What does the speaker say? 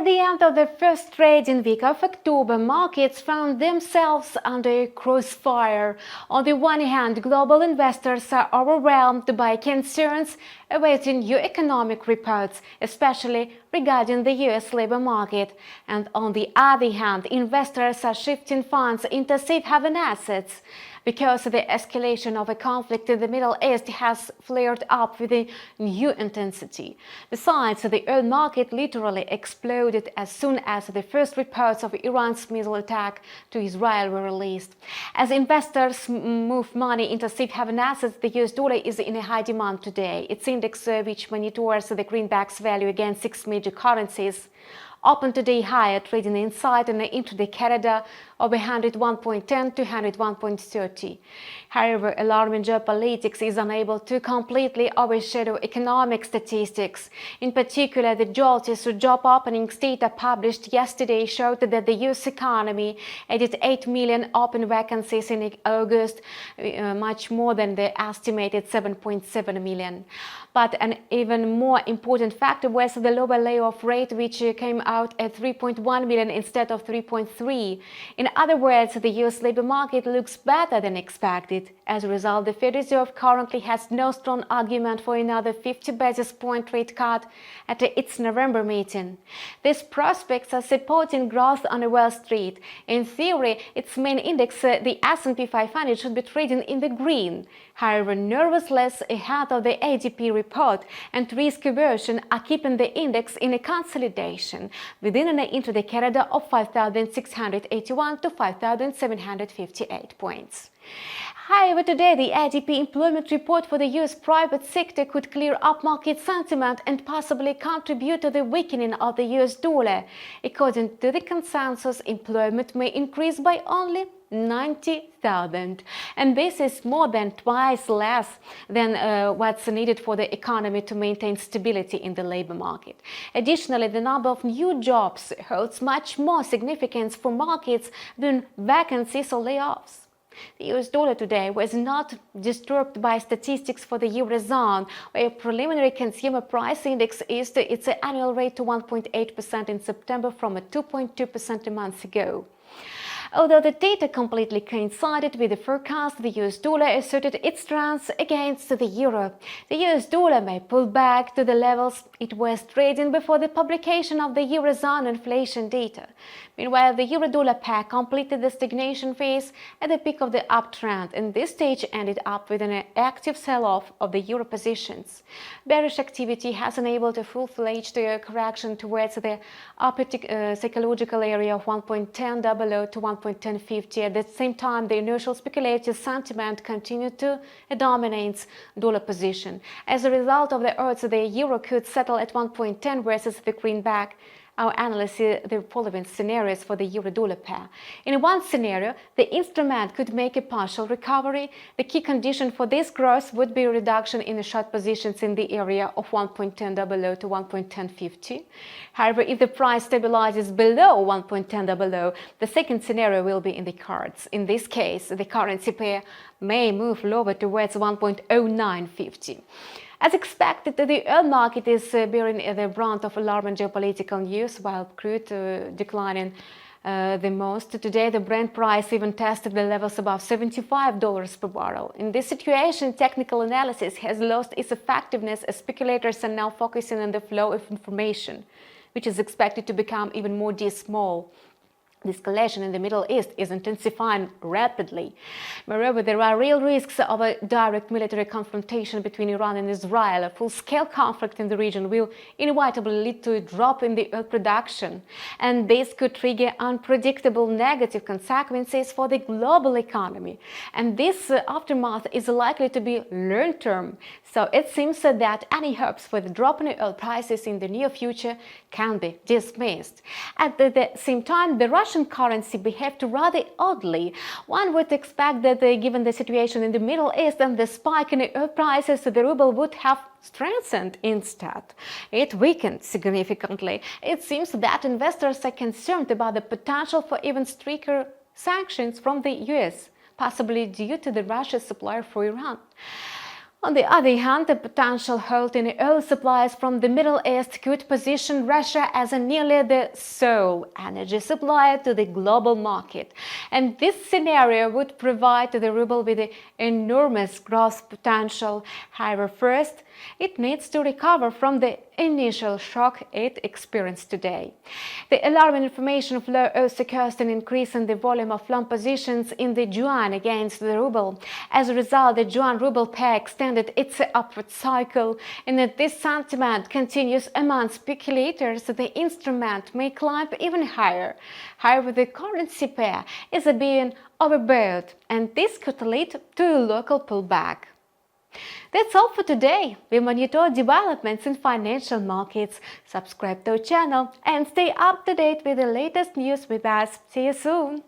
the end of the first trading week of October, markets found themselves under crossfire. On the one hand, global investors are overwhelmed by concerns awaiting new economic reports, especially regarding the US labor market. And on the other hand, investors are shifting funds into safe haven assets, because the escalation of a conflict in the Middle East has flared up with a new intensity. Besides, the oil market literally exploded as soon as the first reports of Iran's missile attack to Israel were released. As investors move money into safe haven assets, the US dollar is in a high demand today. Its index, which monitors the greenback's value against 6 major currencies, opened today higher, trading inside and into the corridor of 101.10 to 101.30. However, alarming geopolitics is unable to completely overshadow economic statistics. In particular, the JOLTS job openings data published yesterday showed that the US economy added 8 million open vacancies in August, much more than the estimated 7.7 million. But an even more important factor was the lower layoff rate, which came out at 3.1 million instead of 3.3. In other words, the US labor market looks better than expected. As a result, the Federal Reserve currently has no strong argument for another 50 basis point rate cut at its November meeting. These prospects are supporting growth on Wall Street. In theory, its main index, the S&P 500, should be trading in the green. However, nervousness ahead of the ADP report and risk aversion are keeping the index in a consolidation within and into the corridor of 5,681 to 5,758 points. However, today the ADP employment report for the US private sector could clear up market sentiment and possibly contribute to the weakening of the US dollar. According to the consensus, employment may increase by only 90,000, and this is more than twice less than what's needed for the economy to maintain stability in the labor market. Additionally, the number of new jobs holds much more significance for markets than vacancies or layoffs. The US dollar today was not disturbed by statistics for the Eurozone, where preliminary consumer price index eased its annual rate to 1.8% in September from 2.2% a month ago. Although the data completely coincided with the forecast, the US dollar asserted its strength against the euro. The US dollar may pull back to the levels it was trading before the publication of the Eurozone inflation data. Meanwhile, the euro-dollar pair completed the stagnation phase at the peak of the uptrend, and this stage ended up with an active sell-off of the euro positions. Bearish activity has enabled a full-fledged correction towards the upper psychological area of 1.1000 to 1.1050. At the same time, the inertial speculative sentiment continued to dominate dollar position. As a result of the odds, the euro could settle at 1.10 versus the greenback. Our analysts see the following scenarios for the euro-dollar pair. In one scenario, the instrument could make a partial recovery. The key condition for this growth would be a reduction in the short positions in the area of 1.1000 to 1.1050. However, if the price stabilizes below 1.1000, the second scenario will be in the cards. In this case, the currency pair may move lower towards 1.0950. As expected, the oil market is bearing the brunt of alarming geopolitical news, while crude declining the most. Today, the Brent price even tested the levels above $75 per barrel. In this situation, technical analysis has lost its effectiveness as speculators are now focusing on the flow of information, which is expected to become even more dismal. The escalation in the Middle East is intensifying rapidly. Moreover, there are real risks of a direct military confrontation between Iran and Israel. A full-scale conflict in the region will inevitably lead to a drop in the oil production, and this could trigger unpredictable negative consequences for the global economy. And this aftermath is likely to be long-term, so it seems that any hopes for the drop in oil prices in the near future can be dismissed. At the same time, the Russian currency behaved rather oddly. One would expect that given the situation in the Middle East and the spike in oil prices, the ruble would have strengthened. Instead, it weakened significantly. It seems that investors are concerned about the potential for even stricter sanctions from the US, possibly due to the Russia's supply for Iran. On the other hand, the potential halt in oil supplies from the Middle East could position Russia as nearly the sole energy supplier to the global market. And this scenario would provide the ruble with enormous growth potential. However, first, it needs to recover from the initial shock it experienced today. The alarming information flow also caused an increase in the volume of long positions in the yuan against the ruble. As a result, the yuan-ruble pair extended its upward cycle, and if this sentiment continues among speculators, the instrument may climb even higher. However, the currency pair is being overbought, and this could lead to a local pullback. That's all for today. We monitor developments in financial markets. Subscribe to our channel and stay up to date with the latest news with us. See you soon!